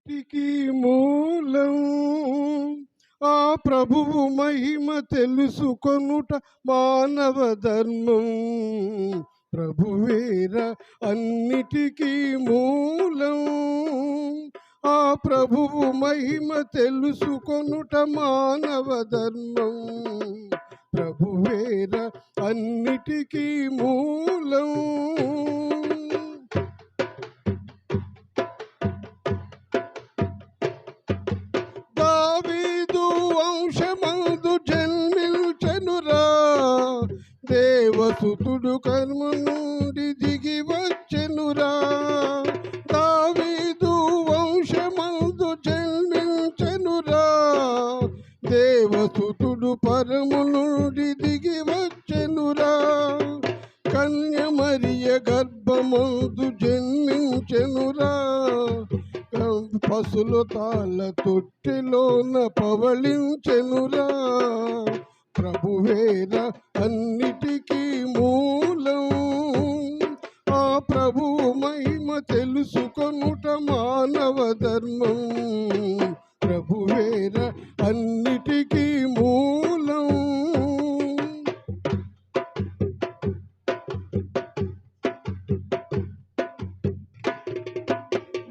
అన్నిటికీ మూలం ఆ ప్రభువు మహిమ తెలుసుకొనుట మానవ ధర్మం. ప్రభువేర అన్నిటికీ మూలం ఆ ప్రభువు మహిమ తెలుసుకొనుట మానవ ధర్మం. ప్రభువేర అన్నిటికీ మూలం. దావీదు వంశమందు జన్మించెనురా, దేవసుతుడు కర్మ నుండి దిగి వచ్చెనురా. దావీదు వంశమందు జన్మించెనురా, దేవసుతుడు పరము నుండి దిగి వచ్చెనురా. కన్య మరియ గర్భమందు జన్మించెనురా, పసుల తాళ తొట్టిలోన పవళించెనురా. ప్రభువేర అన్నిటికీ మూలం ఆ ప్రభువు మహిమ తెలుసుకొనుట మానవ ధర్మం. ప్రభువేర అన్నిటికీ మూలం.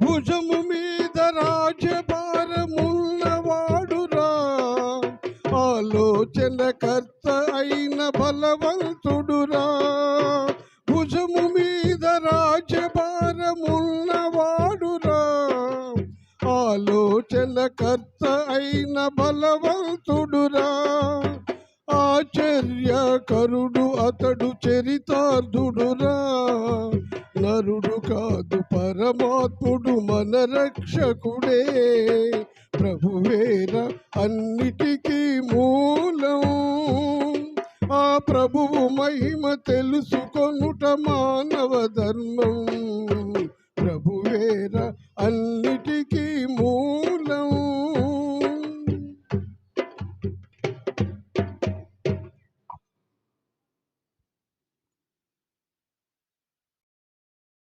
భుజము మీద రాజ్యభారమున్నవాడురా, ఆలోచనకర్త అయిన బలవంతుడురా. భుజము మీద రాజ్యభారమున్నవాడురా, ఆలోచనకర్త అయిన బలవంతుడురా. ఆశ్చర్యకరుడు అతడు చరితార్థుడురా, నరుడు కాదు పరమాత్ముడు మన రక్షకుడే. ప్రభువేర అన్నిటికీ మూలం ఆ ప్రభువు మహిమ తెలుసుకొనుట మానవ ధర్మం.